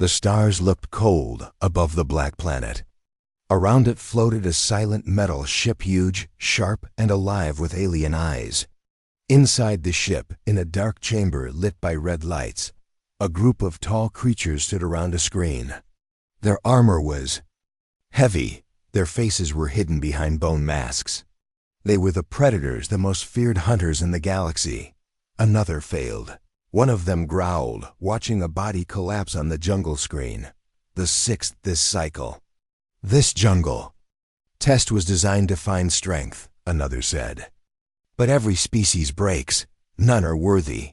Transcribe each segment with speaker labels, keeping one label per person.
Speaker 1: The stars looked cold above the black planet. Around it floated a silent metal ship, huge, sharp, and alive with alien eyes. Inside the ship, in a dark chamber lit by red lights, a group of tall creatures stood around a screen. Their armor was heavy. Their faces were hidden behind bone masks. They were the predators, the most feared hunters in the galaxy. Another failed. One of them growled, watching a body collapse on the jungle screen. The sixth this cycle. This jungle test was designed to find strength, another said. But every species breaks. None are worthy.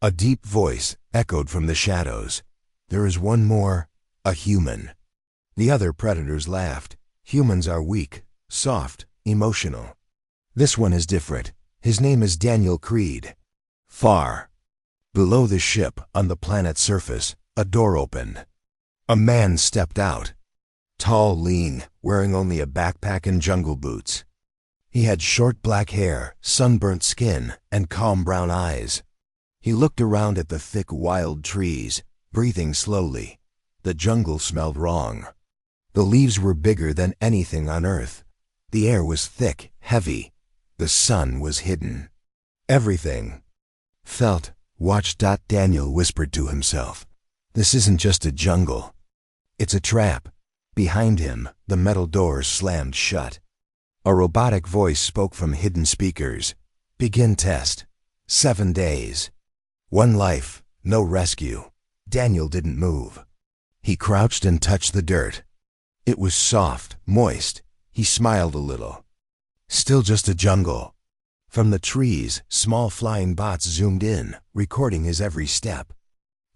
Speaker 1: A deep voice echoed from the shadows. There is one more, a human. The other predators laughed. Humans are weak, soft, emotional. This one is different. His name is Daniel Creed. Far below the ship, on the planet's surface, a door opened. A man stepped out. Tall, lean, wearing only a backpack and jungle boots. He had short black hair, sunburnt skin, and calm brown eyes. He looked around at the thick, wild trees, breathing slowly. The jungle smelled wrong. The leaves were bigger than anything on Earth. The air was thick, heavy. The sun was hidden. Everything felt, watched. Daniel whispered to himself. This isn't just a jungle. It's a trap. Behind him, the metal doors slammed shut. A robotic voice spoke from hidden speakers. Begin test. 7 days. 1 life, no rescue. Daniel didn't move. He crouched and touched the dirt. It was soft, moist. He smiled a little. Still just a jungle. From the trees, small flying bots zoomed in, recording his every step.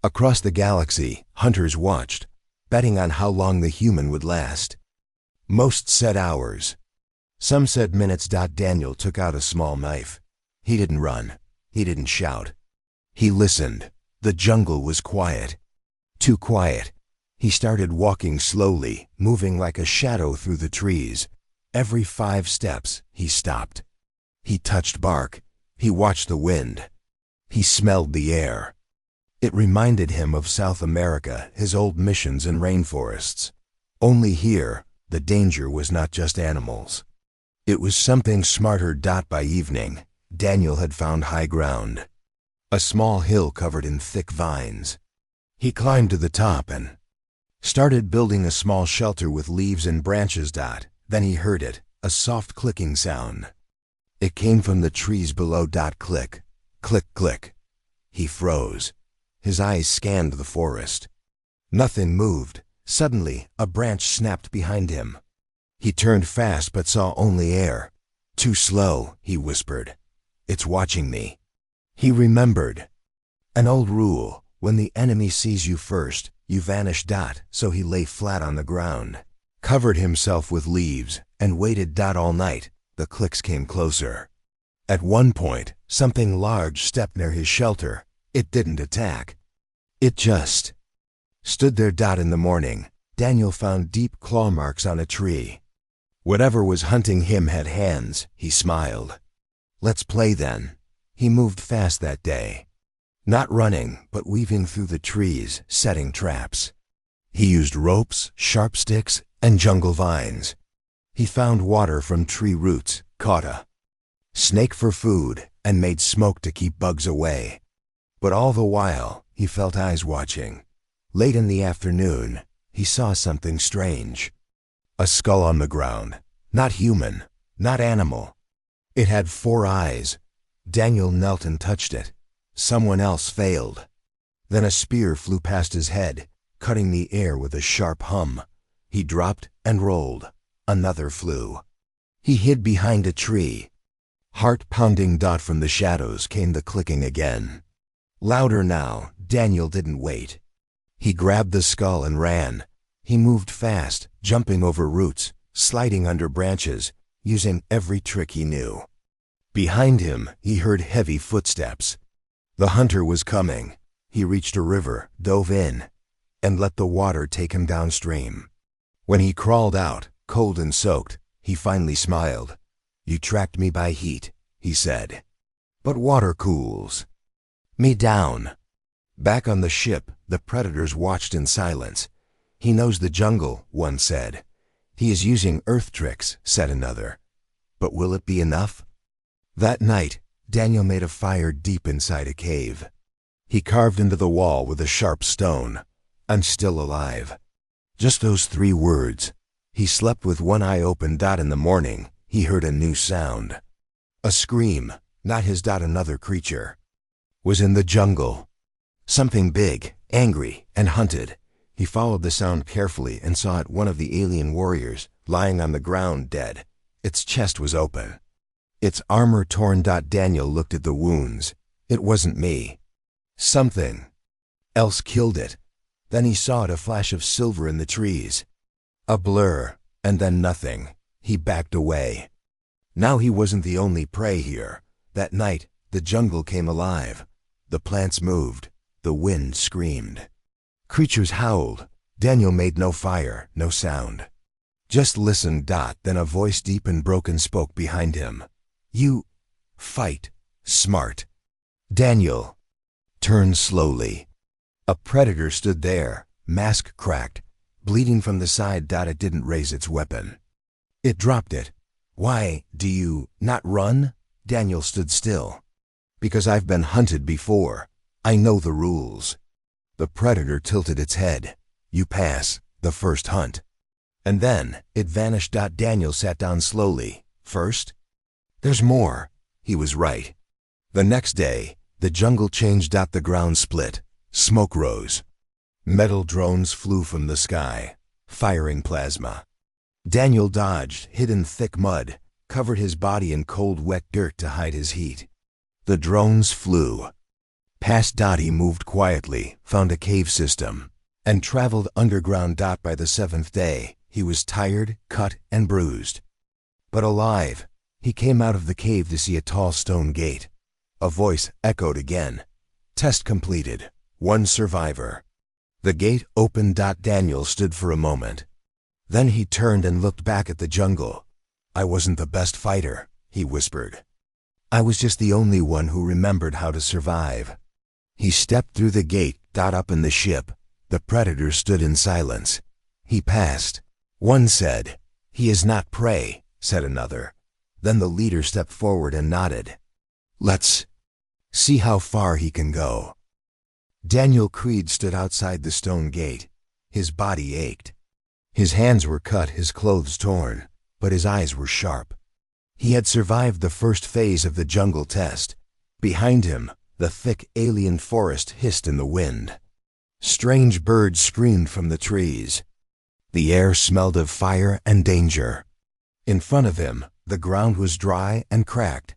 Speaker 1: Across the galaxy, hunters watched, betting on how long the human would last. Most said hours. Some said minutes. Daniel took out a small knife. He didn't run. He didn't shout. He listened. The jungle was quiet. Too quiet. He started walking slowly, moving like a shadow through the trees. Every 5 steps, he stopped. He touched bark. He watched the wind. He smelled the air. It reminded him of South America, his old missions and rainforests. Only here, the danger was not just animals. It was something smarter. By evening, Daniel had found high ground. A small hill covered in thick vines. He climbed to the top and started building a small shelter with leaves and branches. Then he heard it, a soft clicking sound. It came from the trees below. Click, click, click. He froze. His eyes scanned the forest. Nothing moved. Suddenly, a branch snapped behind him. He turned fast but saw only air. Too slow, he whispered. It's watching me. He remembered an old rule. When the enemy sees you first, you vanish. So he lay flat on the ground, covered himself with leaves, and waited. All night, the clicks came closer. At one point, something large stepped near his shelter. It didn't attack. It just stood there. In the morning, Daniel found deep claw marks on a tree. Whatever was hunting him had hands. He smiled. Let's play then. He moved fast that day. Not running, but weaving through the trees, setting traps. He used ropes, sharp sticks, and jungle vines. He found water from tree roots, caught a snake for food, and made smoke to keep bugs away. But all the while, he felt eyes watching. Late in the afternoon, he saw something strange. A skull on the ground. Not human, not animal. It had 4 eyes. Daniel knelt and touched it. Someone else failed. Then a spear flew past his head, cutting the air with a sharp hum. He dropped and rolled. Another flew. He hid behind a tree. Heart-pounding. From the shadows came the clicking again. Louder now. Daniel didn't wait. He grabbed the skull and ran. He moved fast, jumping over roots, sliding under branches, using every trick he knew. Behind him, he heard heavy footsteps. The hunter was coming. He reached a river, dove in, and let the water take him downstream. When he crawled out, cold and soaked, he finally smiled. You tracked me by heat, he said. But water cools me down. Back on the ship, The predators watched in silence. "He knows the jungle," one said. "He is using earth tricks," said another. "But will it be enough?" That night, Daniel made a fire deep inside a cave. He carved into the wall with a sharp stone, "I'm still alive." Just those 3 words. He slept with one eye open. In the morning, he heard a new sound. A scream, not his. Another creature was in the jungle. Something big, angry, and hunted. He followed the sound carefully and saw it one of the alien warriors, lying on the ground dead. Its chest was open, its armor torn. Daniel looked at the wounds. It wasn't me. Something else killed it. Then he saw it, a flash of silver in the trees. A blur, and then nothing. He backed away. Now he wasn't the only prey here. That night, the jungle came alive. The plants moved. The wind screamed. Creatures howled. Daniel made no fire, no sound. Just listened. Then a voice deep and broken spoke behind him. "You fight smart." Daniel turned slowly. A predator stood there, mask cracked, bleeding from the side. It didn't raise its weapon. It dropped it. "Why do you not run?" Daniel stood still. "Because I've been hunted before. I know the rules." The predator tilted its head. "You pass the first hunt." And then it vanished. Daniel sat down slowly. "First? There's more." He was right. The next day, the jungle changed. The ground split. Smoke rose. Metal drones flew from the sky, firing plasma. Daniel dodged, hid in thick mud, covered his body in cold, wet dirt to hide his heat. The drones flew past. He moved quietly, found a cave system, and traveled underground. By the 7th day, he was tired, cut, and bruised, but alive. He came out of the cave to see a tall stone gate. A voice echoed again. "Test completed. 1 survivor." The gate opened. Daniel stood for a moment. Then he turned and looked back at the jungle. "I wasn't the best fighter," he whispered. "I was just the only one who remembered how to survive." He stepped through the gate. Up in the ship, the predator stood in silence. He passed. One said, "He is not prey," said another. Then the leader stepped forward and nodded. "Let's see how far he can go." Daniel Creed stood outside the stone gate. His body ached. His hands were cut, his clothes torn, but his eyes were sharp. He had survived the first phase of the jungle test. Behind him, the thick alien forest hissed in the wind. Strange birds screamed from the trees. The air smelled of fire and danger. In front of him, the ground was dry and cracked.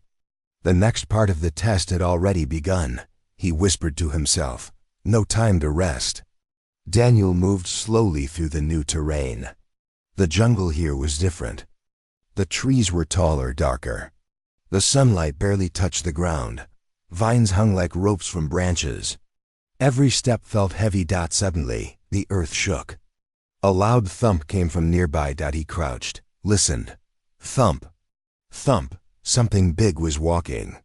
Speaker 1: The next part of the test had already begun. He whispered to himself, "No time to rest." Daniel moved slowly through the new terrain. The jungle here was different. The trees were taller, darker. The sunlight barely touched the ground. Vines hung like ropes from branches. Every step felt heavy. Suddenly, the earth shook. A loud thump came from nearby. He crouched, listened. Thump. Thump. Something big was walking.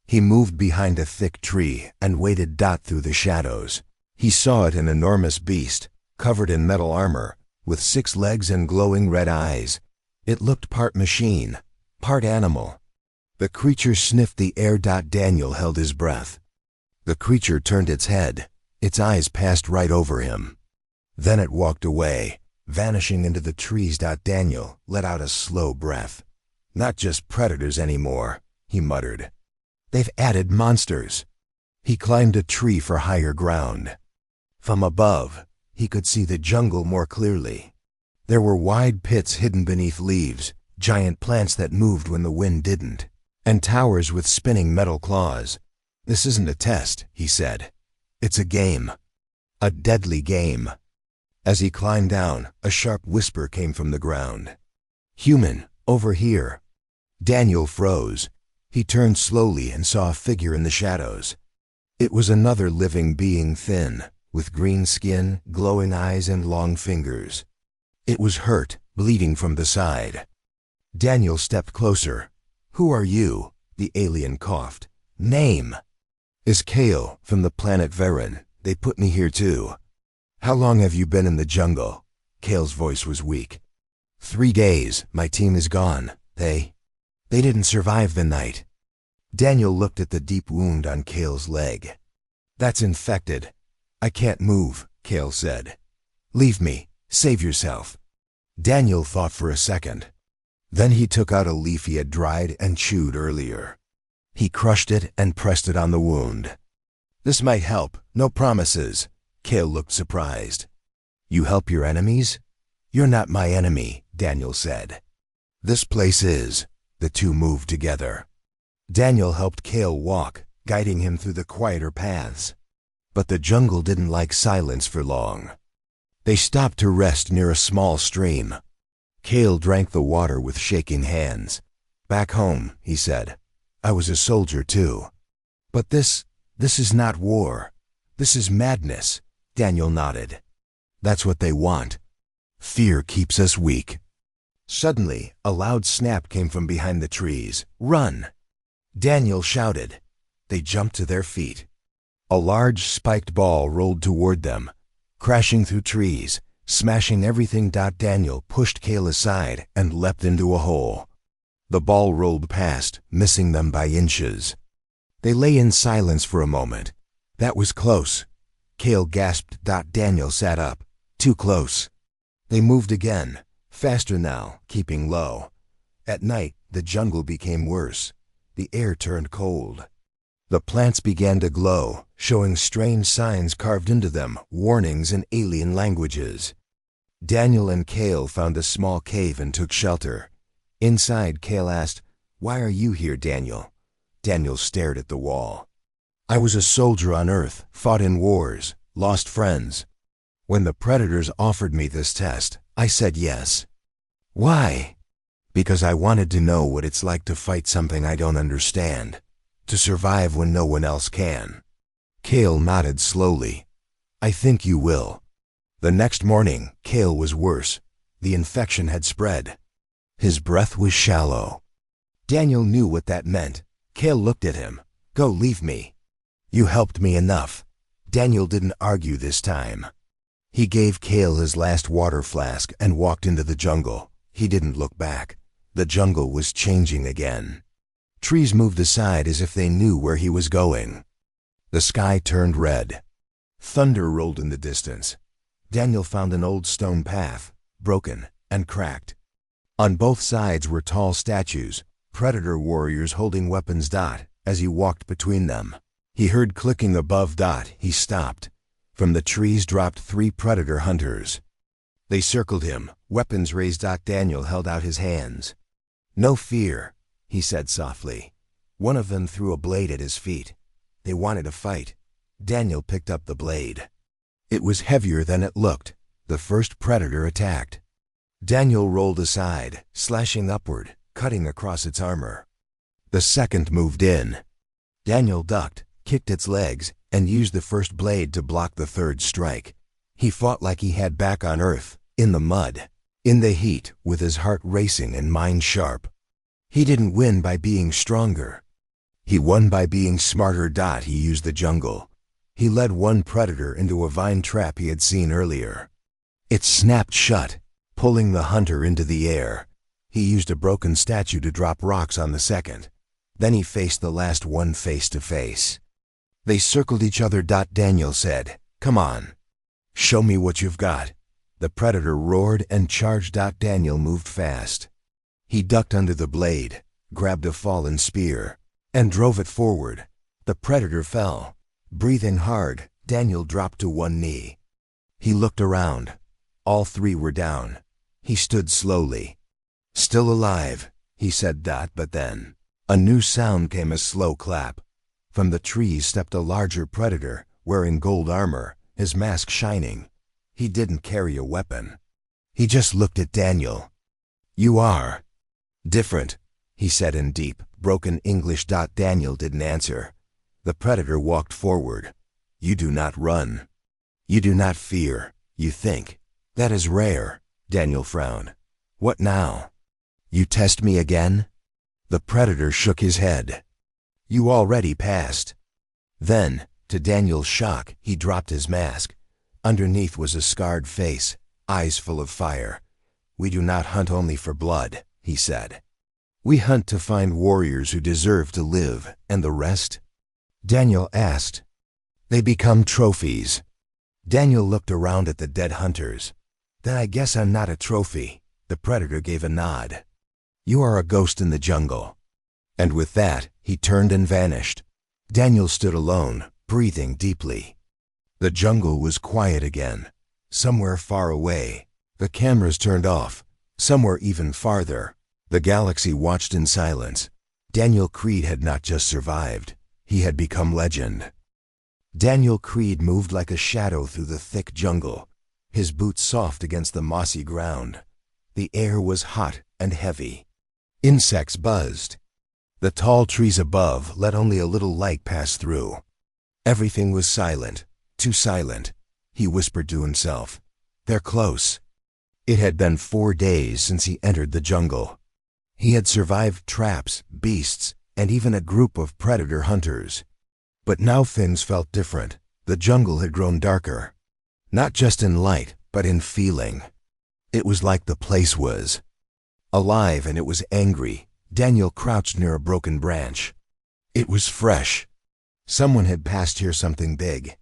Speaker 1: He moved behind a thick tree and waited. Through the shadows, he saw it, an enormous beast, covered in metal armor, with 6 legs and glowing red eyes. It looked part machine, part animal. The creature sniffed the air. Daniel held his breath. The creature turned its head. Its eyes passed right over him. Then it walked away, vanishing into the trees. Daniel let out a slow breath. "Not just predators anymore," he muttered. "They've added monsters." He climbed a tree for higher ground. From above, he could see the jungle more clearly. There were wide pits hidden beneath leaves, giant plants that moved when the wind didn't, and towers with spinning metal claws. "This isn't a test," he said. "It's a game. A deadly game." As he climbed down, a sharp whisper came from the ground. "Human, over here." Daniel froze. He turned slowly and saw a figure in the shadows. It was another living being, thin, with green skin, glowing eyes, and long fingers. It was hurt, bleeding from the side. Daniel stepped closer. "Who are you?" the alien coughed. "Name?" "Is Kale, from the planet Varen," They put me here too. How long have you been in the jungle? Kale's voice was weak. 3 days. My team is gone. They didn't survive the night. Daniel looked at the deep wound on Kale's leg. That's infected. I can't move, Kale said. Leave me. Save yourself. Daniel thought for a second. Then he took out a leaf he had dried and chewed earlier. He crushed it and pressed it on the wound. This might help. No promises. Kale looked surprised. You help your enemies? You're not my enemy, Daniel said. This place is. The two moved together. Daniel helped Kale walk, guiding him through the quieter paths. But the jungle didn't like silence for long. They stopped to rest near a small stream. Kale drank the water with shaking hands. Back home, he said, I was a soldier too. But this is not war. This is madness, Daniel nodded. That's what they want. Fear keeps us weak. Suddenly, a loud snap came from behind the trees. Run! Daniel shouted. They jumped to their feet. A large spiked ball rolled toward them, crashing through trees, smashing everything. Daniel pushed Kale aside and leapt into a hole. The ball rolled past, missing them by inches. They lay in silence for a moment. That was close. Kale gasped. Daniel sat up. Too close. They moved again, faster now, keeping low. At night, the jungle became worse. The air turned cold. The plants began to glow, showing strange signs carved into them, warnings in alien languages. Daniel and Kale found a small cave and took shelter. Inside, Kale asked, Why are you here, Daniel? Daniel stared at the wall. I was a soldier on Earth, fought in wars, lost friends. When the predators offered me this test, I said yes. Why? Because I wanted to know what it's like to fight something I don't understand, to survive when no one else can. Kale nodded slowly. I think you will. The next morning, Kale was worse. The infection had spread. His breath was shallow. Daniel knew what that meant. Kale looked at him. Go, leave me. You helped me enough. Daniel didn't argue this time. He gave Kale his last water flask and walked into the jungle. He didn't look back. The jungle was changing again. Trees moved aside as if they knew where he was going. The sky turned red. Thunder rolled in the distance. Daniel found an old stone path, broken and cracked. On both sides were tall statues, predator warriors holding weapons. As he walked between them, he heard clicking above. He stopped. From the trees dropped 3 predator hunters. They circled him, weapons raised. Daniel held out his hands. No fear, he said softly. One of them threw a blade at his feet. They wanted to fight. Daniel picked up the blade. It was heavier than it looked. The first predator attacked. Daniel rolled aside, slashing upward, cutting across its armor. The second moved in. Daniel ducked, kicked its legs, and used the first blade to block the third strike. He fought like he had back on Earth, in the mud, in the heat, with his heart racing and mind sharp. He didn't win by being stronger. He won by being smarter. He used the jungle. He led one predator into a vine trap he had seen earlier. It snapped shut, pulling the hunter into the air. He used a broken statue to drop rocks on the second. Then he faced the last one face to face. They circled each other. Daniel said, Come on. Show me what you've got. The predator roared and charged. Daniel moved fast. He ducked under the blade, grabbed a fallen spear, and drove it forward. The predator fell. Breathing hard, Daniel dropped to one knee. He looked around. All 3 were down. He stood slowly. Still alive, he said. But then, a new sound came, a slow clap. From the trees stepped a larger predator, wearing gold armor, his mask shining. He didn't carry a weapon. He just looked at Daniel. You are different, he said in deep, broken English. Daniel didn't answer. The predator walked forward. You do not run. You do not fear. You think. That is rare. Daniel frowned. What now? You test me again? The predator shook his head. You already passed. Then, To Daniel's shock, he dropped his mask. Underneath was a scarred face, eyes full of fire. "We do not hunt only for blood," he said. "We hunt to find warriors who deserve to live, and the rest?" Daniel asked. "They become trophies." Daniel looked around at the dead hunters. "Then I guess I'm not a trophy." The predator gave a nod. "You are a ghost in the jungle." And with that, he turned and vanished. Daniel stood alone, breathing deeply. The jungle was quiet again. Somewhere far away, the cameras turned off. Somewhere even farther, the galaxy watched in silence. Daniel Creed had not just survived, he had become legend. Daniel Creed moved like a shadow through the thick jungle, his boots soft against the mossy ground. The air was hot and heavy. Insects buzzed. The tall trees above let only a little light pass through. Everything was silent, too silent. He whispered to himself, "They're close." It had been 4 days since he entered the jungle. He had survived traps, beasts, and even a group of predator hunters. But now things felt different. The jungle had grown darker. Not just in light, but in feeling. It was like the place was alive, and it was angry. Daniel crouched near a broken branch. It was fresh. Someone had passed here something big.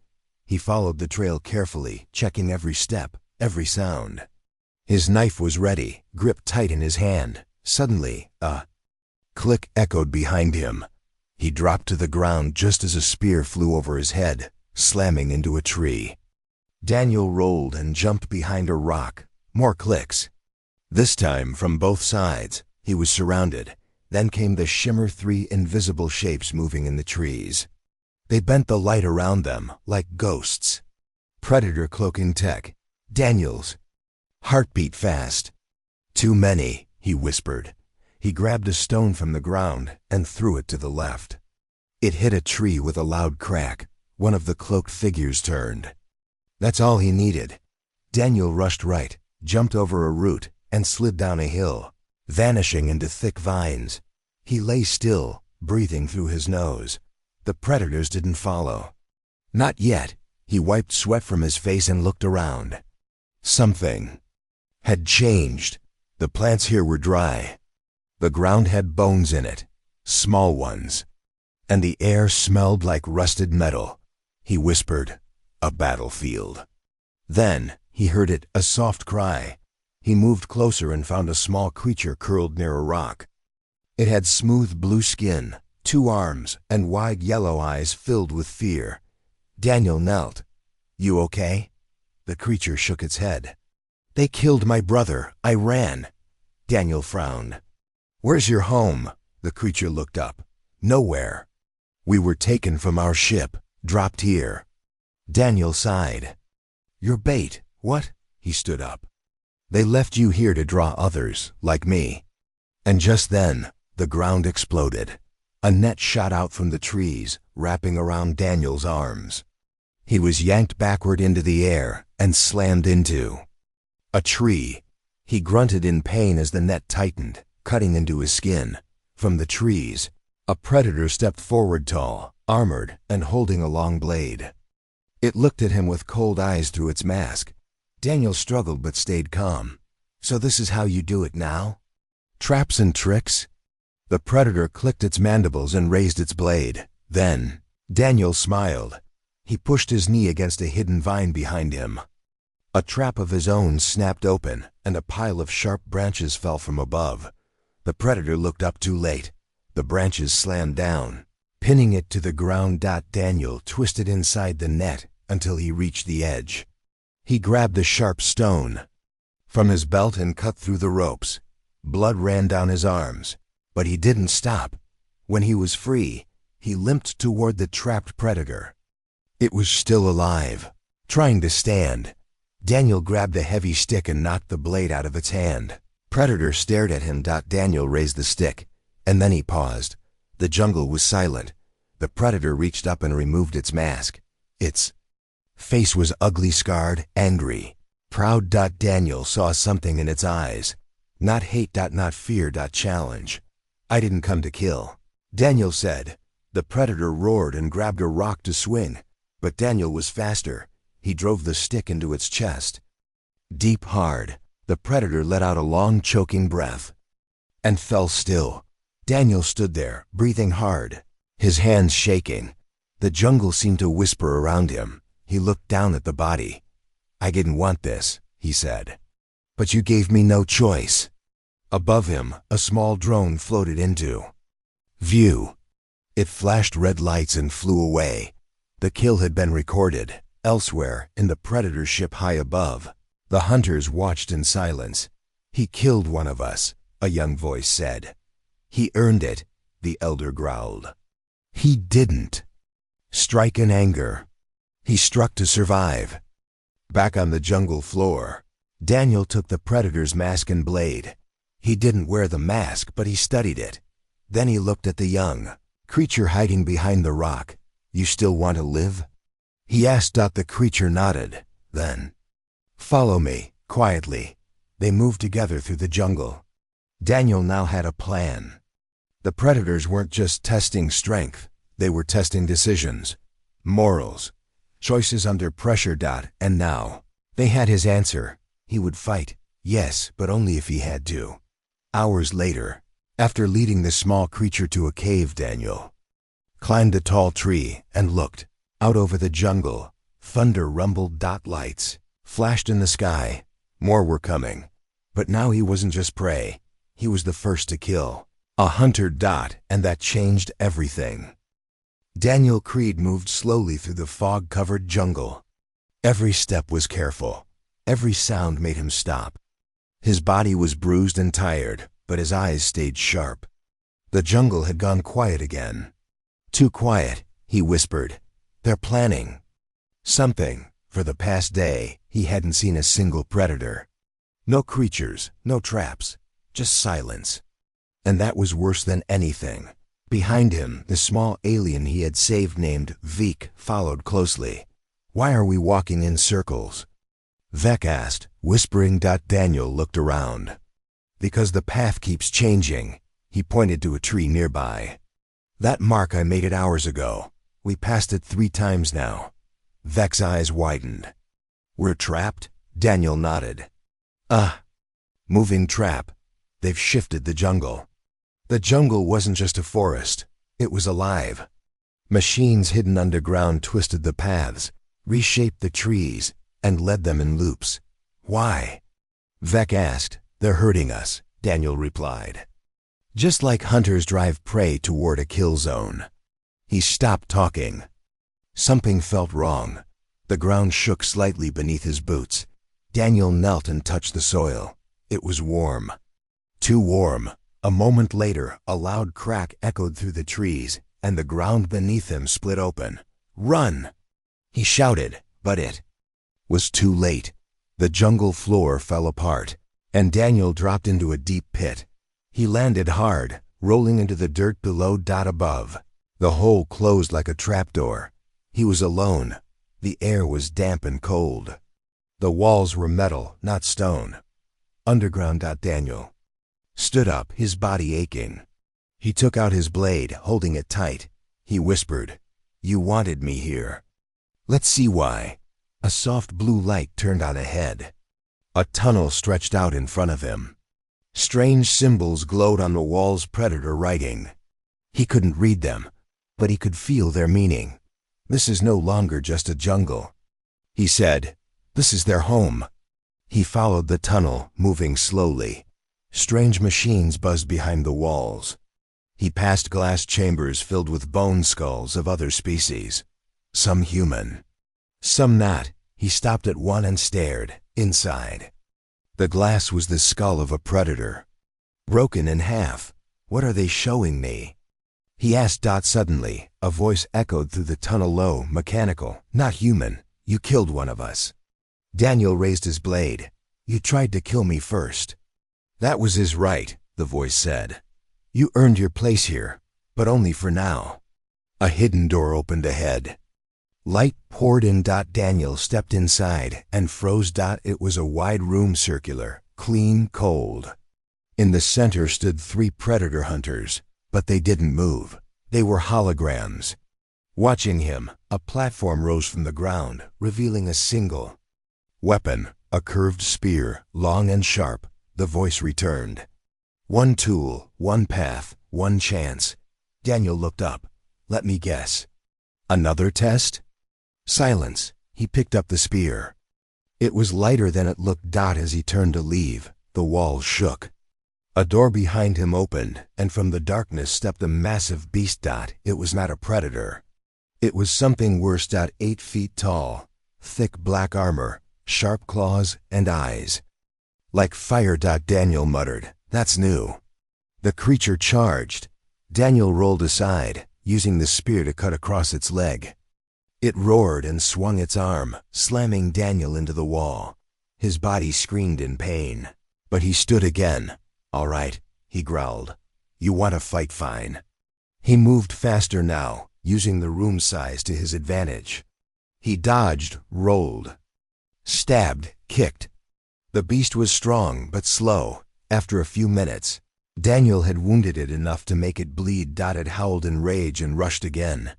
Speaker 1: He followed the trail carefully, checking every step, every sound. His knife was ready, gripped tight in his hand. Suddenly, a click echoed behind him. He dropped to the ground just as a spear flew over his head, slamming into a tree. Daniel rolled and jumped behind a rock. More clicks. This time from both sides. He was surrounded. Then came the shimmer, 3 invisible shapes moving in the trees. They bent the light around them like ghosts. Predator cloaking tech. Daniel's heart beat fast. "Too many," he whispered. He grabbed a stone from the ground and threw it to the left. It hit a tree with a loud crack. One of the cloaked figures turned. That's all he needed. Daniel rushed right, jumped over a root, and slid down a hill, vanishing into thick vines. He lay still, breathing through his nose. The predators didn't follow. Not yet. He wiped sweat from his face and looked around. Something had changed. The plants here were dry. The ground had bones in it, small ones. And the air smelled like rusted metal. He whispered, "A battlefield." Then he heard it, a soft cry. He moved closer and found a small creature curled near a rock. It had smooth blue skin, 2 arms, and wide yellow eyes filled with fear. Daniel knelt. "You okay?" The creature shook its head. "They killed my brother. I ran." Daniel frowned. "Where's your home?" The creature looked up. "Nowhere. We were taken from our ship, dropped here." Daniel sighed. "Your bait, what?" He stood up. "They left you here to draw others, like me." And just then, the ground exploded. A net shot out from the trees, wrapping around Daniel's arms. He was yanked backward into the air and slammed into a tree. He grunted in pain as the net tightened, cutting into his skin. From the trees, a predator stepped forward, tall, armored, and holding a long blade. It looked at him with cold eyes through its mask. Daniel struggled but stayed calm. "So this is how you do it now? Traps and tricks?" The predator clicked its mandibles and raised its blade. Then, Daniel smiled. He pushed his knee against a hidden vine behind him. A trap of his own snapped open, and a pile of sharp branches fell from above. The predator looked up too late. The branches slammed down, pinning it to the ground. Daniel twisted inside the net until he reached the edge. He grabbed a sharp stone from his belt and cut through the ropes. Blood ran down his arms. But he didn't stop. When he was free, he limped toward the trapped predator. It was still alive, trying to stand. Daniel grabbed a heavy stick and knocked the blade out of its hand. Predator stared at him. Daniel raised the stick, and then he paused. The jungle was silent. The predator reached up and removed its mask. Its face was ugly, scarred, angry, proud. Daniel saw something in its eyes. Not hate, not fear, challenge. "I didn't come to kill," Daniel said. The predator roared and grabbed a rock to swing. But Daniel was faster. He drove the stick into its chest. Deep, hard, the predator let out a long, choking breath and fell still. Daniel stood there, breathing hard, his hands shaking. The jungle seemed to whisper around him. He looked down at the body. "I didn't want this," he said. "But you gave me no choice." Above him, a small drone floated into view. It flashed red lights and flew away. The kill had been recorded. Elsewhere, in the predator's ship high above, the hunters watched in silence. "He killed one of us," a young voice said. "He earned it," the elder growled. "He didn't strike in anger. He struck to survive." Back on the jungle floor, Daniel took the predator's mask and blade. He didn't wear the mask, but he studied it. Then he looked at the young creature hiding behind the rock. "You still want to live?" he asked. The creature nodded. Then, "Follow me," quietly. They moved together through the jungle. Daniel now had a plan. The predators weren't just testing strength. They were testing decisions, morals, choices under pressure. And now, they had his answer. He would fight, yes, but only if he had to. Hours later, after leading the small creature to a cave, Daniel climbed a tall tree and looked out over the jungle. Thunder rumbled. Lights flashed in the sky. More were coming. But now he wasn't just prey. He was the first to kill. A hunter. And that changed everything. Daniel Creed moved slowly through the fog-covered jungle. Every step was careful. Every sound made him stop. His body was bruised and tired, but his eyes stayed sharp. The jungle had gone quiet again. "Too quiet," he whispered. "They're planning something." For the past day, he hadn't seen a single predator. No creatures, no traps, just silence. And that was worse than anything. Behind him, the small alien he had saved named Vek followed closely. "Why are we walking in circles?" Vek asked, whispering. Daniel looked around. "Because the path keeps changing." He pointed to a tree nearby. "That mark, I made it hours ago. We passed it 3 times now." Vek's eyes widened. "We're trapped?" Daniel nodded. Moving trap. They've shifted the jungle." The jungle wasn't just a forest. It was alive. Machines hidden underground twisted the paths, reshaped the trees, and led them in loops. "Why?" Vek asked. "They're hurting us," Daniel replied. "Just like hunters drive prey toward a kill zone." He stopped talking. Something felt wrong. The ground shook slightly beneath his boots. Daniel knelt and touched the soil. It was warm. Too warm. A moment later, a loud crack echoed through the trees, and the ground beneath him split open. "Run!" he shouted, but it was too late. The jungle floor fell apart, and Daniel dropped into a deep pit. He landed hard, rolling into the dirt below. Above, the hole closed like a trapdoor. He was alone. The air was damp and cold. The walls were metal, not stone. Underground. Daniel stood up, his body aching. He took out his blade, holding it tight. He whispered, "You wanted me here. Let's see why." A soft blue light turned on ahead. A tunnel stretched out in front of him. Strange symbols glowed on the walls. Predator writing. He couldn't read them, but he could feel their meaning. "This is no longer just a jungle," he said. "This is their home." He followed the tunnel, moving slowly. Strange machines buzzed behind the walls. He passed glass chambers filled with bone skulls of other species. Some human, some not. He stopped at one and stared. Inside, the glass was the skull of a predator, broken in half. "What are they showing me?" he asked. Suddenly, a voice echoed through the tunnel, low, mechanical. "Not human. You killed one of us." Daniel raised his blade. "You tried to kill me first." "That was his right," the voice said. "You earned your place here, but only for now." A hidden door opened ahead. Light poured in. Daniel stepped inside and froze. It was a wide room, circular, clean, cold. In the center stood 3 predator hunters, but they didn't move. They were holograms. Watching him, a platform rose from the ground, revealing a single weapon, a curved spear, long and sharp. The voice returned. One tool, one path, one chance. Daniel looked up. Let me guess. Another test? Silence. He picked up the spear. It was lighter than it looked. As he turned to leave, the walls shook. A door behind him opened, and from the darkness stepped a massive beast. It was not a predator. It was something worse. 8 feet tall, thick black armor, sharp claws and eyes. Like fire. Daniel muttered, "That's new." The creature charged. Daniel rolled aside, using the spear to cut across its leg. It roared and swung its arm, slamming Daniel into the wall. His body screamed in pain. But he stood again. "All right," he growled. "You want to fight? Fine." He moved faster now, using the room size to his advantage. He dodged, rolled, stabbed, kicked. The beast was strong but slow. After a few minutes, Daniel had wounded it enough to make it bleed. It howled in rage and rushed again.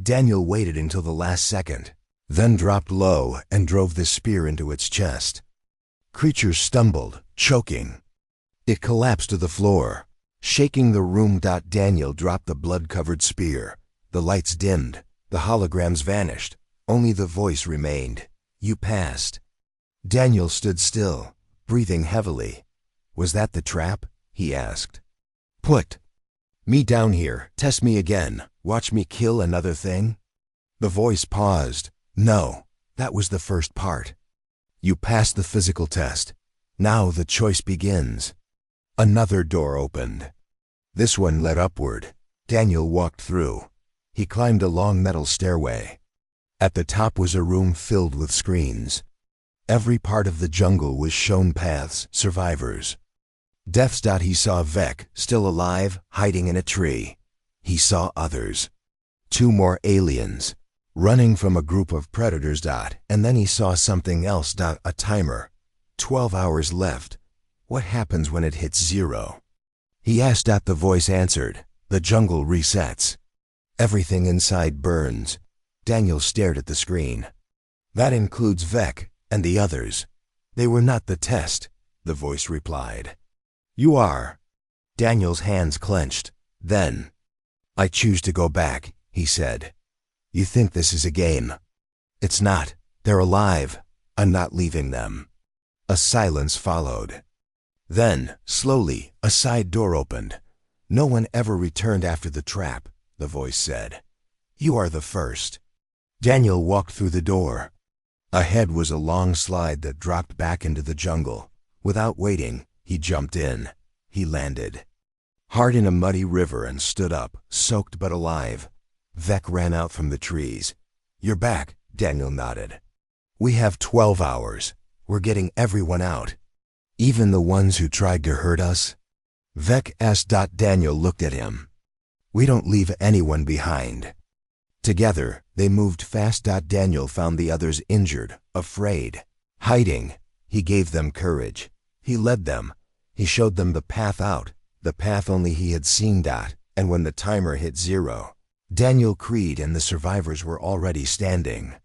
Speaker 1: Daniel waited until the last second, then dropped low and drove the spear into its chest. Creature stumbled, choking. It collapsed to the floor, shaking the room. Daniel dropped the blood-covered spear. The lights dimmed. The holograms vanished. Only the voice remained. "You passed." Daniel stood still, breathing heavily. "Was that the trap?" he asked. "Put me down here. Test me again. Watch me kill another thing." The voice paused. "No, that was the first part. You passed the physical test. Now the choice begins." Another door opened. This one led upward. Daniel walked through. He climbed a long metal stairway. At the top was a room filled with screens. Every part of the jungle was shown: paths, survivors, deaths. He saw Vec, still alive, hiding in a tree. He saw others. 2 more aliens, running from a group of predators. And then he saw something else. A timer. 12 hours left. What happens when it hits 0? He asked. The voice answered. The jungle resets. Everything inside burns. Daniel stared at the screen. "That includes Vec and the others." "They were not the test," the voice replied. "You are." Daniel's hands clenched. Then, "I choose to go back," he said. "You think this is a game? It's not. They're alive. I'm not leaving them." A silence followed. Then, slowly, a side door opened. "No one ever returned after the trap," the voice said. "You are the first." Daniel walked through the door. Ahead was a long slide that dropped back into the jungle. Without waiting, he jumped in. He landed hard in a muddy river and stood up, soaked but alive. Vec ran out from the trees. "You're back," Daniel nodded. "We have 12 hours. We're getting everyone out. Even the ones who tried to hurt us?" Vec asked. Daniel looked at him. "We don't leave anyone behind." Together, they moved fast. Daniel found the others injured, afraid, hiding. He gave them courage. He led them. He showed them the path out, the path only he had seen. And when the timer hit 0, Daniel Creed and the survivors were already standing.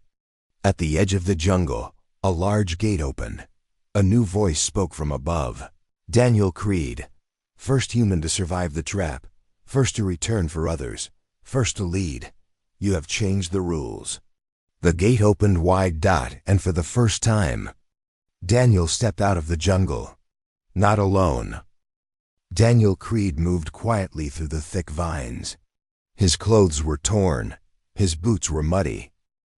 Speaker 1: At the edge of the jungle, a large gate opened. A new voice spoke from above. "Daniel Creed, first human to survive the trap, first to return for others, first to lead. You have changed the rules." The gate opened wide. And for the first time, Daniel stepped out of the jungle. Not alone. Daniel Creed moved quietly through the thick vines. His clothes were torn. His boots were muddy.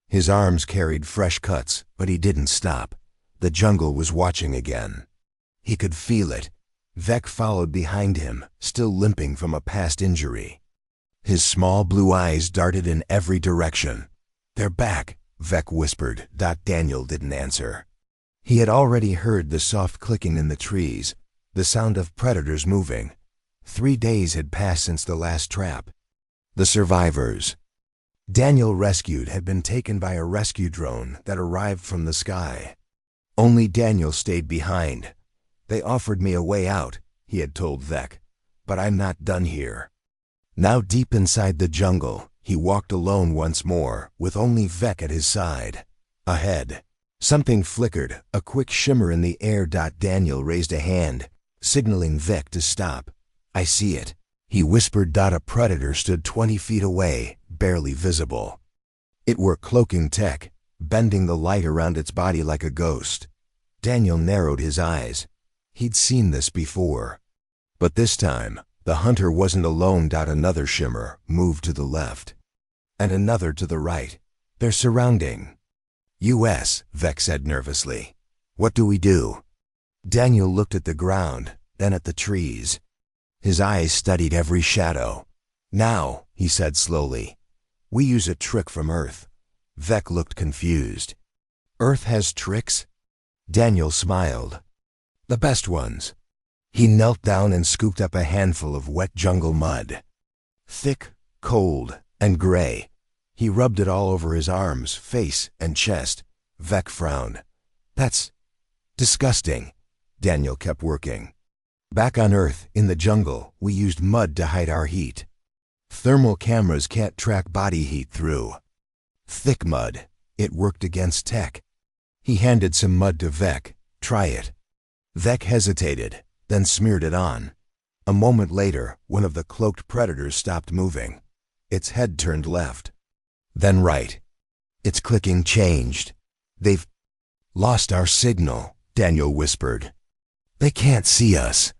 Speaker 1: His arms carried fresh cuts, but he didn't stop. The jungle was watching again. He could feel it. Vec followed behind him, still limping from a past injury. His small blue eyes darted in every direction. "They're back," Vec whispered. Daniel didn't answer. He had already heard the soft clicking in the trees, the sound of predators moving. 3 days had passed since the last trap. The survivors Daniel rescued had been taken by a rescue drone that arrived from the sky. Only Daniel stayed behind. "They offered me a way out," he had told Vec, "but I'm not done here." Now deep inside the jungle, He walked alone once more, with only Vec at his side. Ahead, something flickered, a quick shimmer in the air. Daniel raised a hand, signaling Vec to stop. I see it, he whispered. A predator stood 20 feet away, barely visible. It wore cloaking tech, bending the light around its body like a ghost. Daniel narrowed his eyes. He'd seen this before. But this time, the hunter wasn't alone. Another shimmer moved to the left, and another to the right. They're surrounding. US, Vec said nervously. What do we do? Daniel looked at the ground, then at the trees. His eyes studied every shadow. Now, he said slowly, we use a trick from Earth. Vec looked confused. Earth has tricks? Daniel smiled. The best ones. He knelt down and scooped up a handful of wet jungle mud. Thick, cold, and gray. He rubbed it all over his arms, face, and chest. Vec frowned. That's disgusting. Daniel kept working. Back on Earth, in the jungle, we used mud to hide our heat. Thermal cameras can't track body heat through thick mud. It worked against tech. He handed some mud to Vec. Try it. Vec hesitated, then smeared it on. A moment later, one of the cloaked predators stopped moving. Its head turned left, then right. Its clicking changed. They've lost our signal, Daniel whispered. They can't see us.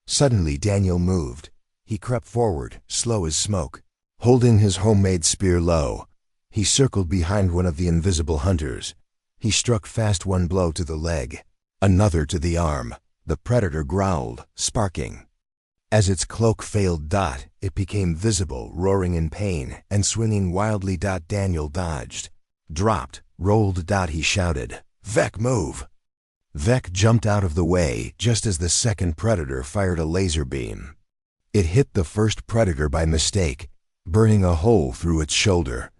Speaker 1: Suddenly Daniel moved. He crept forward, slow as smoke, holding his homemade spear low. He circled behind one of the invisible hunters. He struck fast, one blow to the leg, another to the arm. The predator growled, sparking. As its cloak failed, it became visible, roaring in pain and swinging wildly. Daniel dodged, dropped, rolled. He shouted, Vec, move! Vec jumped out of the way just as the second predator fired a laser beam. It hit the first predator by mistake, burning a hole through its shoulder.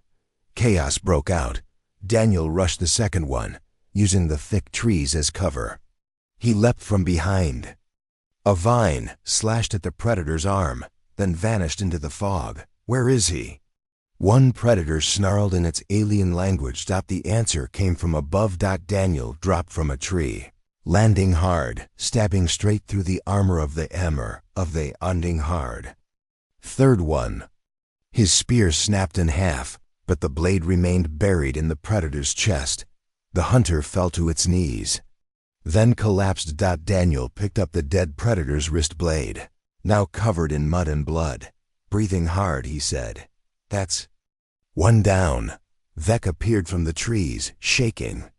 Speaker 1: Chaos broke out. Daniel rushed the second one, using the thick trees as cover. He leapt from behind. A vine slashed at the predator's arm, then vanished into the fog. Where is he? One predator snarled in its alien language. The answer came from above. Daniel dropped from a tree, landing hard, stabbing straight through the armor of the Emmer, of the Unding Hard. Third one. His spear snapped in half, but the blade remained buried in the predator's chest. The hunter fell to its knees, then collapsed. Daniel picked up the dead predator's wrist blade, now covered in mud and blood. Breathing hard, he said, That's one down. Vec appeared from the trees, shaking.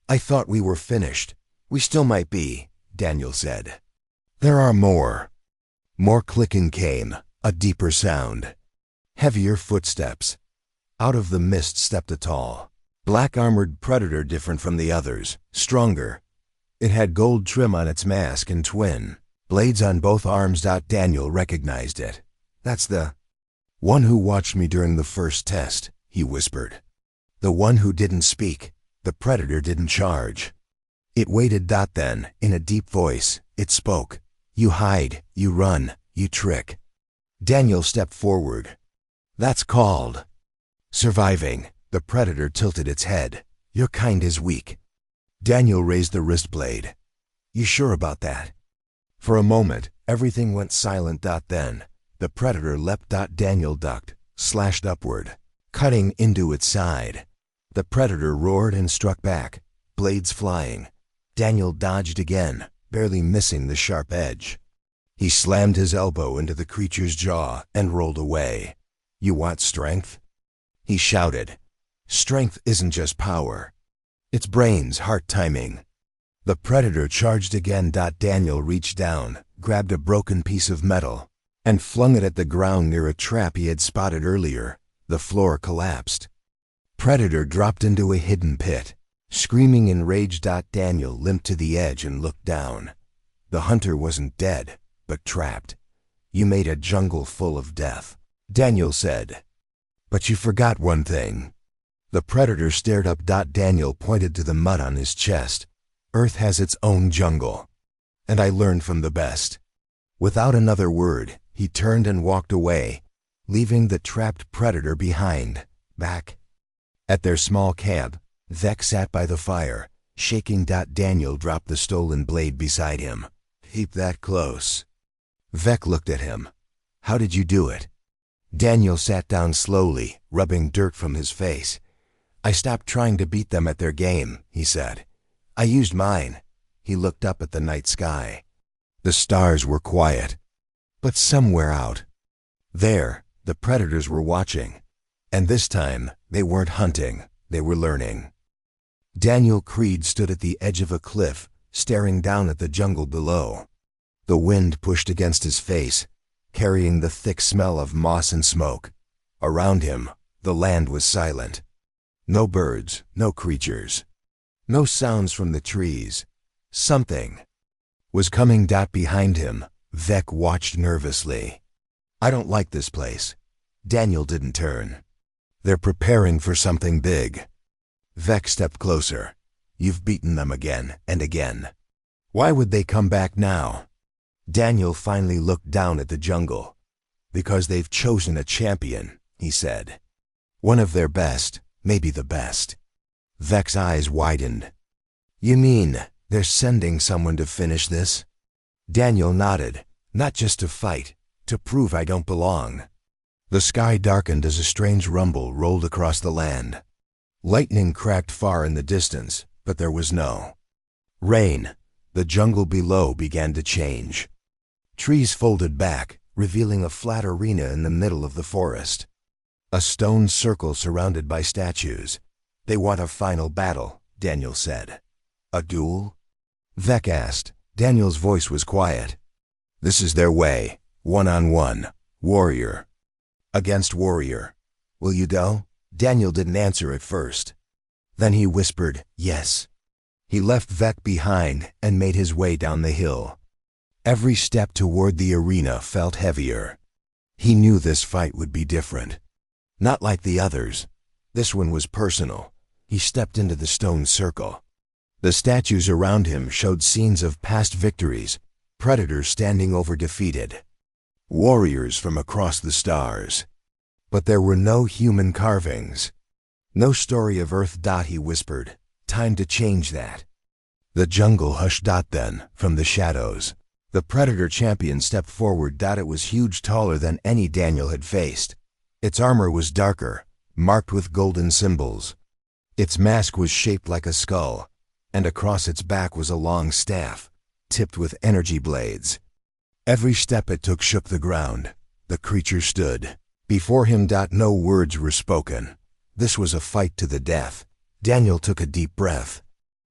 Speaker 1: I thought we were finished. We still might be, Daniel said. There are more. More clicking came, a deeper sound. Heavier footsteps. Out of the mist stepped a tall, black-armored predator, different from the others, stronger. It had gold trim on its mask and twin blades on both arms. Daniel recognized it. That's the one who watched me during the first test, he whispered. The one who didn't speak. The predator didn't charge. It waited. Then, in a deep voice, it spoke. You hide, you run, you trick. Daniel stepped forward. That's called surviving. The predator tilted its head. Your kind is weak. Daniel raised the wrist blade. You sure about that? For a moment, everything went silent. Then, the predator leapt. Daniel ducked, slashed upward, cutting into its side. The predator roared and struck back, blades flying. Daniel dodged again, barely missing the sharp edge. He slammed his elbow into the creature's jaw and rolled away. You want strength? He shouted. Strength isn't just power. It's brains, heart, timing. The predator charged again. Daniel reached down, grabbed a broken piece of metal, and flung it at the ground near a trap he had spotted earlier. The floor collapsed. Predator dropped into a hidden pit, screaming in rage. Daniel limped to the edge and looked down. The hunter wasn't dead, but trapped. You made a jungle full of death, Daniel said. But you forgot one thing. The predator stared up. Daniel pointed to the mud on his chest. Earth has its own jungle, and I learned from the best. Without another word, he turned and walked away, leaving the trapped predator behind. Back at their small camp, Vec sat by the fire, shaking. Daniel dropped the stolen blade beside him. Keep that close. Vec looked at him. How did you do it? Daniel sat down slowly, rubbing dirt from his face. I stopped trying to beat them at their game, he said. I used mine. He looked up at the night sky. The stars were quiet. But somewhere out there, the predators were watching. And this time, they weren't hunting, they were learning. Daniel Creed stood at the edge of a cliff, staring down at the jungle below. The wind pushed against his face, carrying the thick smell of moss and smoke. Around him, the land was silent. No birds, no creatures. No sounds from the trees. Something was coming. Behind him, Vec watched nervously. I don't like this place. Daniel didn't turn. They're preparing for something big. Vec stepped closer. You've beaten them again and again. Why would they come back now? Daniel finally looked down at the jungle. Because they've chosen a champion, he said. One of their best, maybe the best. Vec's eyes widened. You mean they're sending someone to finish this? Daniel nodded. Not just to fight, to prove I don't belong. The sky darkened as a strange rumble rolled across the land. Lightning cracked far in the distance, but there was no rain. The jungle below began to change. Trees folded back, revealing a flat arena in the middle of the forest. A stone circle surrounded by statues. They want a final battle, Daniel said. A duel? Vec asked. Daniel's voice was quiet. This is their way. One-on-one. Warrior against warrior. Will you go? Daniel didn't answer at first. Then he whispered, yes. He left Vec behind and made his way down the hill. Every step toward the arena felt heavier. He knew this fight would be different. Not like the others. This one was personal. He stepped into the stone circle. The statues around him showed scenes of past victories, predators standing over defeated, warriors from across the stars. But there were no human carvings. No story of Earth. He whispered. Time to change that. The jungle hushed. Then, from the shadows, the predator champion stepped forward. It was huge, taller than any Daniel had faced. Its armor was darker, marked with golden symbols. Its mask was shaped like a skull, and across its back was a long staff, tipped with energy blades. Every step it took shook the ground. The creature stood before him. No words were spoken. This was a fight to the death. Daniel took a deep breath.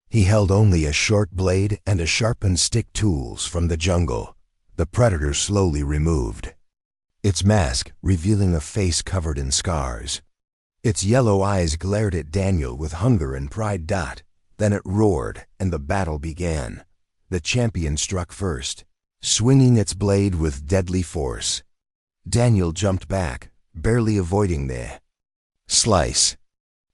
Speaker 1: He held only a short blade and a sharpened stick, tools from the jungle. The predator slowly removed its mask, revealing a face covered in scars. Its yellow eyes glared at Daniel with hunger and pride. Then it roared, and the battle began. The champion struck first, swinging its blade with deadly force. Daniel jumped back, barely avoiding the slice.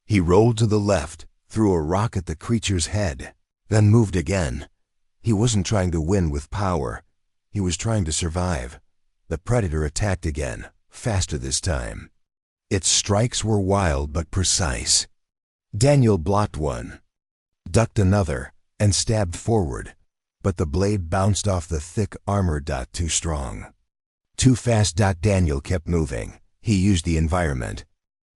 Speaker 1: He rolled to the left, threw a rock at the creature's head, then moved again. He wasn't trying to win with power. He was trying to survive. The predator attacked again, faster this time. Its strikes were wild but precise. Daniel blocked one, ducked another, and stabbed forward. But the blade bounced off the thick armor. Too strong. Too fast. Daniel kept moving. He used the environment.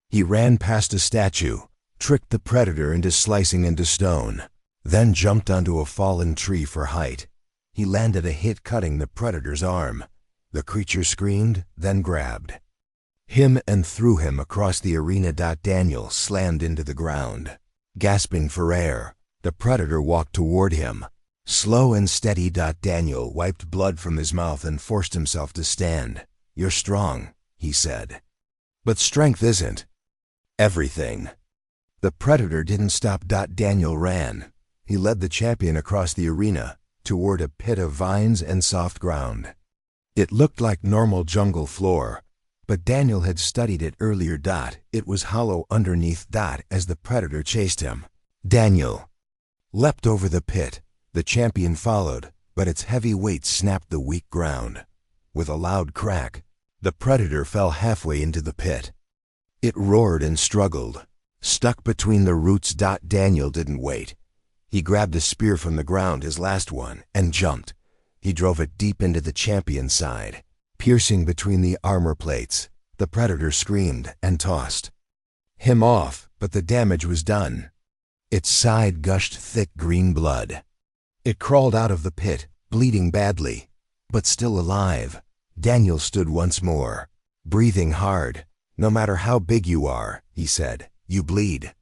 Speaker 1: He ran past a statue, tricked the predator into slicing into stone, then jumped onto a fallen tree for height. He landed a hit, cutting the predator's arm. The creature screamed, then grabbed him and threw him across the arena. Daniel slammed into the ground, gasping for air. The predator walked toward him, slow and steady. Daniel wiped blood from his mouth and forced himself to stand. You're strong, he said. But strength isn't everything. The predator didn't stop. Daniel ran. He led the champion across the arena, toward a pit of vines and soft ground. It looked like normal jungle floor, but Daniel had studied it earlier. It was hollow underneath. As the predator chased him, Daniel leapt over the pit. The champion followed, but its heavy weight snapped the weak ground. With a loud crack, The predator fell halfway into the pit. It roared and struggled, stuck between the roots. Daniel didn't wait. He grabbed a spear from the ground, his last one, and jumped. He drove it deep into the champion's side, piercing between the armor plates. The predator screamed and tossed him off, but the damage was done. Its side gushed thick green blood. It crawled out of the pit, bleeding badly, but still alive. Daniel stood once more, breathing hard. "No matter how big you are," he said, "you bleed."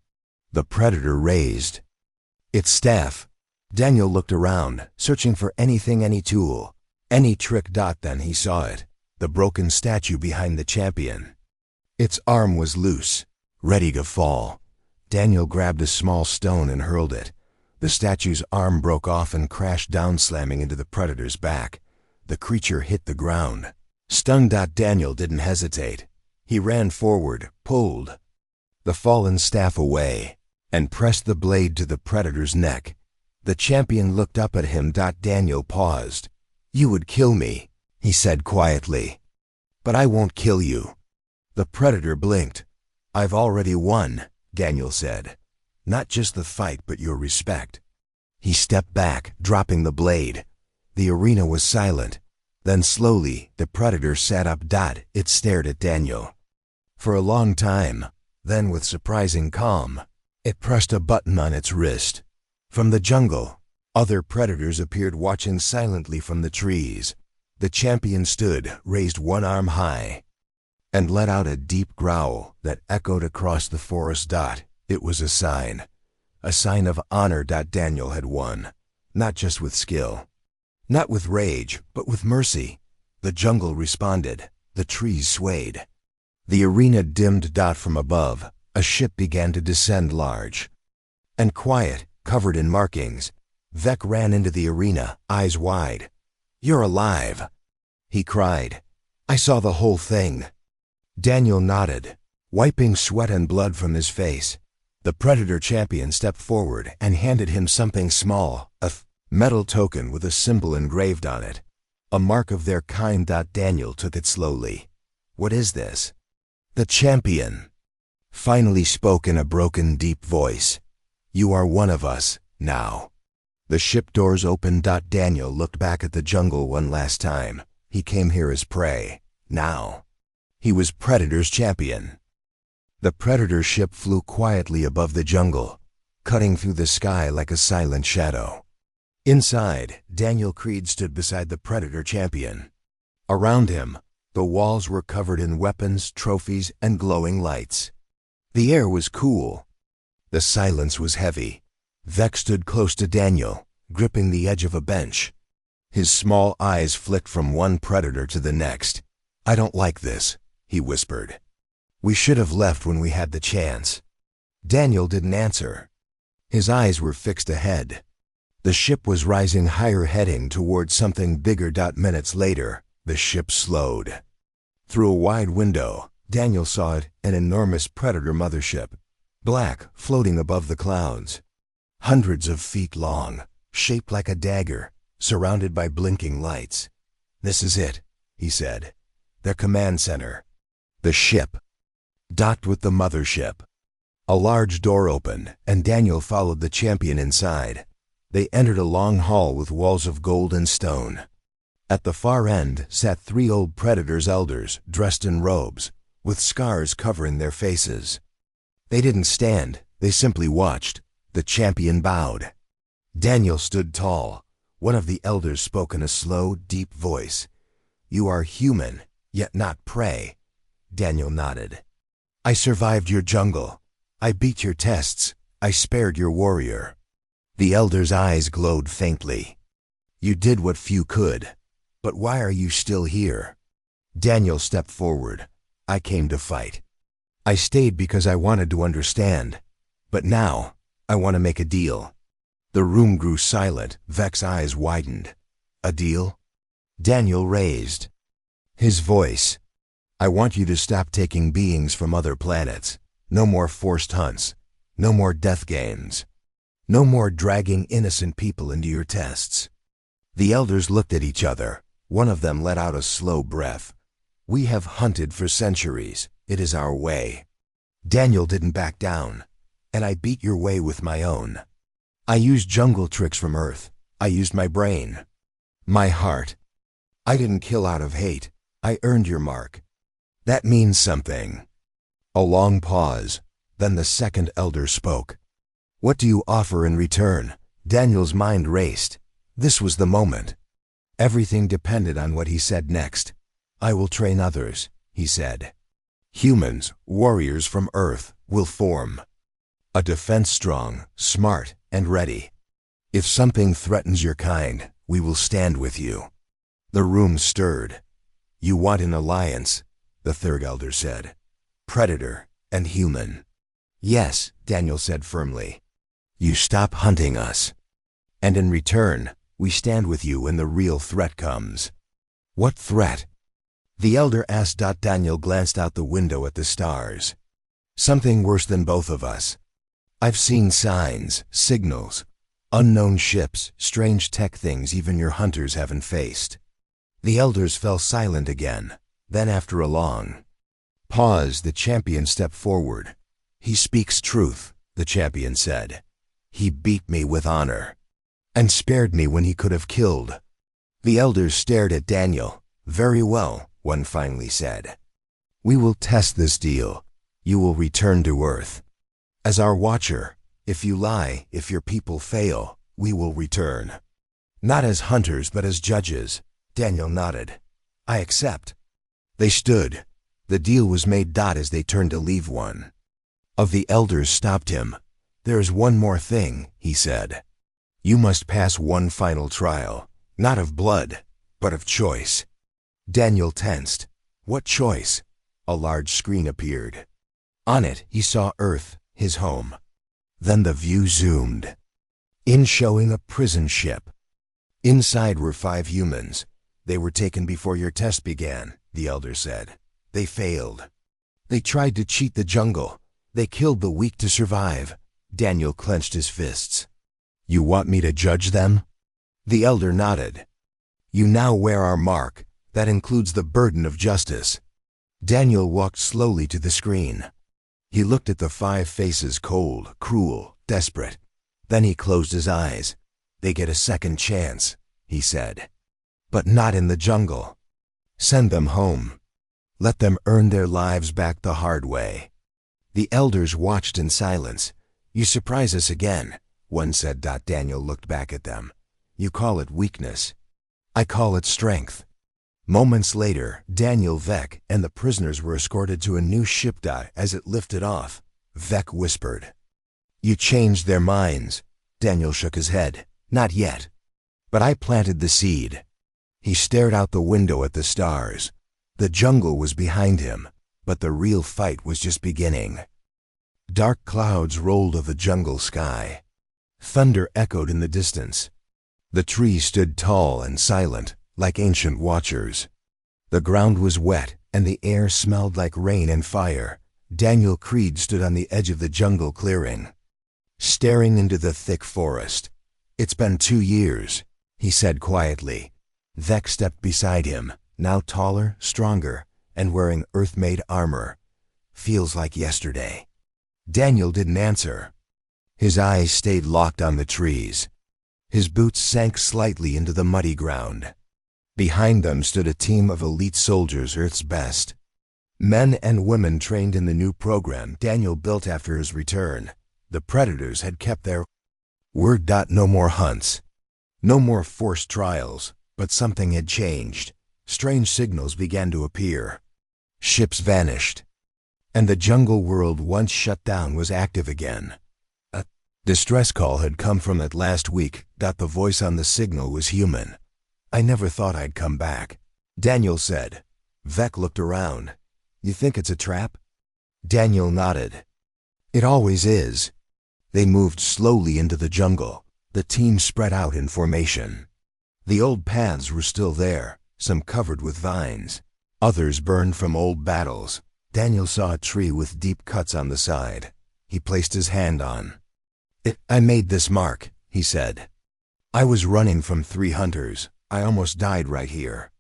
Speaker 1: The predator raised its staff. Daniel looked around, searching for anything, any tool, any trick. Then he saw it, the broken statue behind the champion. Its arm was loose, ready to fall. Daniel grabbed a small stone and hurled it. The statue's arm broke off and crashed down, slamming into the predator's back. The creature hit the ground. Stunned, Daniel didn't hesitate. He ran forward, pulled the fallen staff away, and pressed the blade to the predator's neck. The champion looked up at him. Daniel paused. "You would kill me," he said quietly. "But I won't kill you." The predator blinked. "I've already won," Daniel said. "Not just the fight, but your respect." He stepped back, dropping the blade. The arena was silent. Then slowly, the predator sat up. It stared at Daniel for a long time. Then, with surprising calm, it pressed a button on its wrist. From the jungle, other predators appeared, watching silently from the trees. The champion stood, raised one arm high, and let out a deep growl that echoed across the forest. It was a sign of honor. Daniel had won, not just with skill, not with rage, but with mercy. The jungle responded. The trees swayed. The arena dimmed. From above, a ship began to descend, large and quiet, covered in markings. Vec ran into the arena, eyes wide. "You're alive," he cried. "I saw the whole thing." Daniel nodded, wiping sweat and blood from his face. The predator champion stepped forward and handed him something small, a metal token with a symbol engraved on it, a mark of their kind. Daniel took it slowly. "What is this?" The champion finally spoke in a broken, deep voice. "You are one of us, now." The ship doors opened. Daniel looked back at the jungle one last time. He came here as prey. Now he was Predator's champion. The Predator ship flew quietly above the jungle, cutting through the sky like a silent shadow. Inside, Daniel Creed stood beside the Predator champion. Around him, the walls were covered in weapons, trophies, and glowing lights. The air was cool. The silence was heavy. Vec stood close to Daniel, gripping the edge of a bench. His small eyes flicked from one predator to the next. "I don't like this," he whispered. "We should have left when we had the chance." Daniel didn't answer. His eyes were fixed ahead. The ship was rising higher, heading towards something bigger. Minutes later, the ship slowed. Through a wide window, Daniel saw it, an enormous predator mothership, black, floating above the clouds. Hundreds of feet long, shaped like a dagger, surrounded by blinking lights. "This is it," he said. "Their command center." The ship docked with the mothership. A large door opened, and Daniel followed the champion inside. They entered a long hall with walls of gold and stone. At the far end sat 3 old predators' elders, dressed in robes, with scars covering their faces. They didn't stand, they simply watched. The champion bowed. Daniel stood tall. One of the elders spoke in a slow, deep voice. "You are human, yet not prey." Daniel nodded. "I survived your jungle. I beat your tests. I spared your warrior." The elder's eyes glowed faintly. "You did what few could. But why are you still here?" Daniel stepped forward. "I came to fight. I stayed because I wanted to understand. But now, I want to make a deal." The room grew silent. Vec's eyes widened. "A deal?" Daniel raised his voice. "I want you to stop taking beings from other planets. No more forced hunts. No more death games. No more dragging innocent people into your tests." The elders looked at each other. One of them let out a slow breath. We have hunted for centuries. It is our way. Daniel didn't back down, and I beat your way with my own. I used jungle tricks from Earth. I used my brain, my heart. I didn't kill out of hate. I earned your mark. That means something. A long pause. Then the second elder spoke. What do you offer in return? Daniel's mind raced. This was the moment. Everything depended on what he said next. I will train others, he said. Humans, warriors from Earth, will form a defense strong, smart, and ready. If something threatens your kind, we will stand with you. The room stirred. You want an alliance, the third elder said. Predator and human. Yes, Daniel said firmly. You stop hunting us. And in return, we stand with you when the real threat comes. What threat? The elder asked. Daniel glanced out the window at the stars. Something worse than both of us. I've seen signs, signals, unknown ships, strange tech things even your hunters haven't faced. The elders fell silent again. Then after a long pause, the champion stepped forward. He speaks truth, the champion said. He beat me with honor and spared me when he could have killed. The elders stared at Daniel. Very well, one finally said. We will test this deal. You will return to Earth as our watcher. If you lie, if your people fail, we will return. Not as hunters, but as judges. Daniel nodded. I accept. They stood. The deal was made. As they turned to leave, one of the elders stopped him. There is one more thing, he said. You must pass one final trial, not of blood, but of choice. Daniel tensed. What choice? A large screen appeared. On it, he saw Earth, his home. Then the view zoomed in, showing a prison ship. Inside were 5 humans. They were taken before your test began, the elder said. They failed. They tried to cheat the jungle. They killed the weak to survive. Daniel clenched his fists. You want me to judge them? The elder nodded. You now wear our mark. That includes the burden of justice. Daniel walked slowly to the screen. He looked at the 5 faces, cold, cruel, desperate. Then he closed his eyes. They get a second chance, he said. But not in the jungle. Send them home. Let them earn their lives back the hard way. The elders watched in silence. You surprise us again, one said. Daniel looked back at them. You call it weakness. I call it strength. Moments later, Daniel, Vec, and the prisoners were escorted to a new ship. As it lifted off, Vec whispered, You changed their minds. Daniel shook his head. Not yet. But I planted the seed. He stared out the window at the stars. The jungle was behind him, but the real fight was just beginning. Dark clouds rolled over the jungle sky. Thunder echoed in the distance. The trees stood tall and silent, like ancient watchers. The ground was wet, and the air smelled like rain and fire. Daniel Creed stood on the edge of the jungle clearing, staring into the thick forest. It's been 2 years, he said quietly. Vec stepped beside him, now taller, stronger, and wearing Earth-made armor. Feels like yesterday. Daniel didn't answer. His eyes stayed locked on the trees. His boots sank slightly into the muddy ground. Behind them stood a team of elite soldiers, Earth's best. Men and women trained in the new program Daniel built after his return. The predators had kept their word. No more hunts. No more forced trials. But something had changed. Strange signals began to appear. Ships vanished. And the jungle world once shut down was active again. A distress call had come from it last week. The voice on the signal was human. I never thought I'd come back, Daniel said. Vec looked around. You think it's a trap? Daniel nodded. It always is. They moved slowly into the jungle. The team spread out in formation. The old paths were still there, some covered with vines. Others burned from old battles. Daniel saw a tree with deep cuts on the side. He placed his hand on it. I made this mark, he said. I was running from 3 hunters. I almost died right here.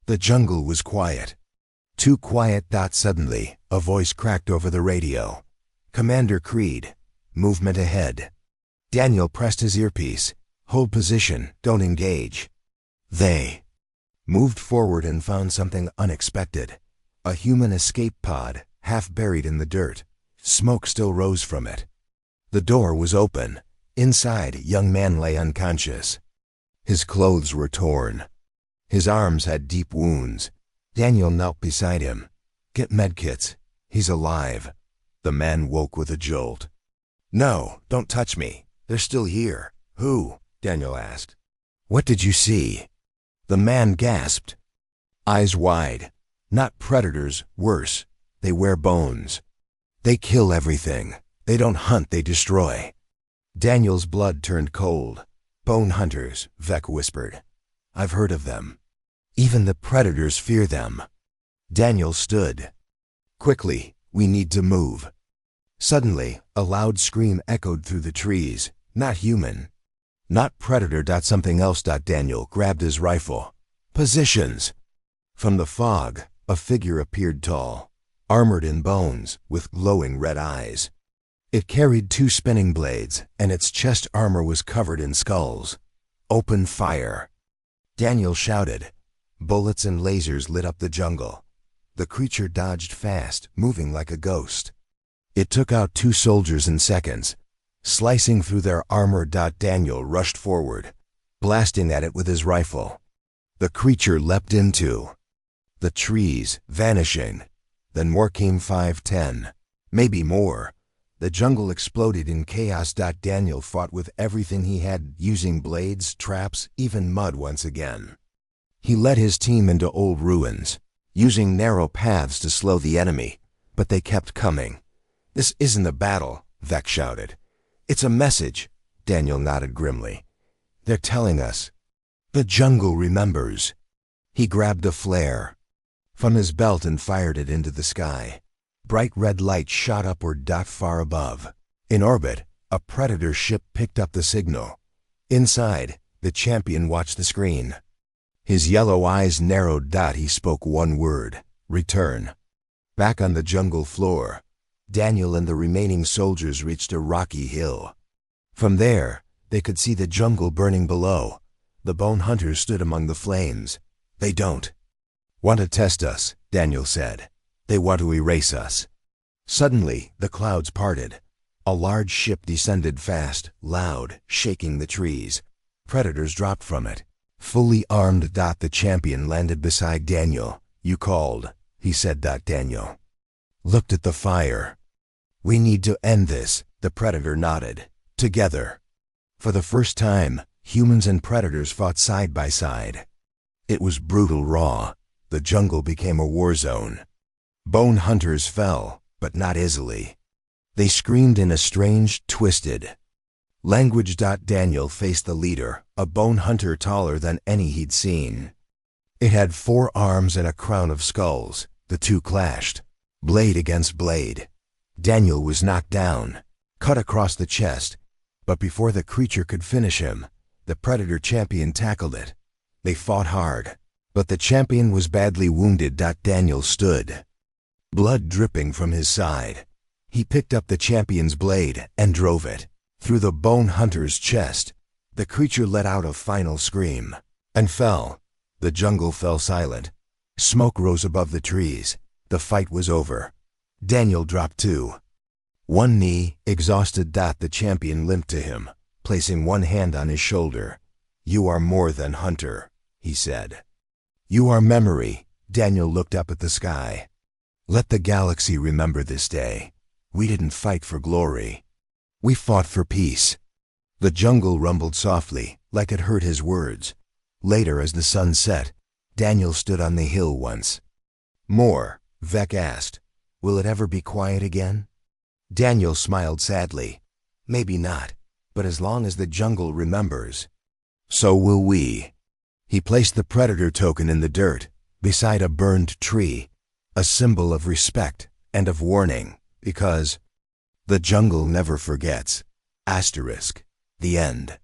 Speaker 1: The jungle was quiet. Too quiet. Suddenly, a voice cracked over the radio. Commander Creed, movement ahead. Daniel pressed his earpiece. Hold position, don't engage. They moved forward and found something unexpected. A human escape pod, half buried in the dirt. Smoke still rose from it. The door was open. Inside, a young man lay unconscious. His clothes were torn. His arms had deep wounds. Daniel knelt beside him. Get medkits. He's alive. The man woke with a jolt. No, don't touch me. They're still here. Who? Daniel asked. What did you see? The man gasped. Eyes wide. Not predators, worse. They wear bones. They kill everything. They don't hunt, they destroy. Daniel's blood turned cold. Bone hunters, Vec whispered. I've heard of them. Even the predators fear them. Daniel stood. Quickly, we need to move. Suddenly, a loud scream echoed through the trees. Not human. Not predator. Something else. Daniel grabbed his rifle. Positions. From the fog, a figure appeared tall, armored in bones, with glowing red eyes. It carried 2 spinning blades, and its chest armor was covered in skulls. Open fire. Daniel shouted. Bullets and lasers lit up the jungle. The creature dodged fast, moving like a ghost. It took out 2 soldiers in seconds, slicing through their armor. Daniel rushed forward, blasting at it with his rifle. The creature leapt into the trees, vanishing. Then more came. 5, 10, maybe more. The jungle exploded in chaos. Daniel fought with everything he had, using blades, traps, even mud once again. He led his team into old ruins, using narrow paths to slow the enemy, but they kept coming. This isn't a battle, Vec shouted. It's a message. Daniel nodded grimly. They're telling us. The jungle remembers. He grabbed a flare from his belt and fired it into the sky. Bright red light shot upward. Far above, in orbit, a predator ship picked up the signal. Inside, the champion watched the screen. His yellow eyes narrowed. He spoke one word. Return. Back on the jungle floor, Daniel and the remaining soldiers reached a rocky hill. From there, they could see the jungle burning below. The bone hunters stood among the flames. They don't want to test us, Daniel said. They want to erase us. Suddenly, the clouds parted. A large ship descended fast, loud, shaking the trees. Predators dropped from it, fully armed. The champion landed beside Daniel. You called, he said. Daniel looked at the fire. We need to end this, the predator nodded. Together. For the first time, humans and predators fought side by side. It was brutal, raw. The jungle became a war zone. Bone hunters fell, but not easily. They screamed in a strange, twisted language. Daniel faced the leader, a bone hunter taller than any he'd seen. It had 4 arms and a crown of skulls. The two clashed, blade against blade. Daniel was knocked down, cut across the chest, but before the creature could finish him, the predator champion tackled it. They fought hard, but the champion was badly wounded. Daniel stood, blood dripping from his side. He picked up the champion's blade and drove it through the bone hunter's chest. The creature let out a final scream and fell. The jungle fell silent. Smoke rose above the trees. The fight was over. Daniel dropped too. One knee, exhausted. The champion limped to him, placing one hand on his shoulder. You are more than hunter, he said. You are memory. Daniel looked up at the sky. Let the galaxy remember this day. We didn't fight for glory. We fought for peace. The jungle rumbled softly, like it heard his words. Later, as the sun set, Daniel stood on the hill once more. Vec asked, will it ever be quiet again? Daniel smiled sadly. Maybe not, but as long as the jungle remembers, so will we. He placed the predator token in the dirt, beside a burned tree, a symbol of respect and of warning, because the jungle never forgets. *. The end.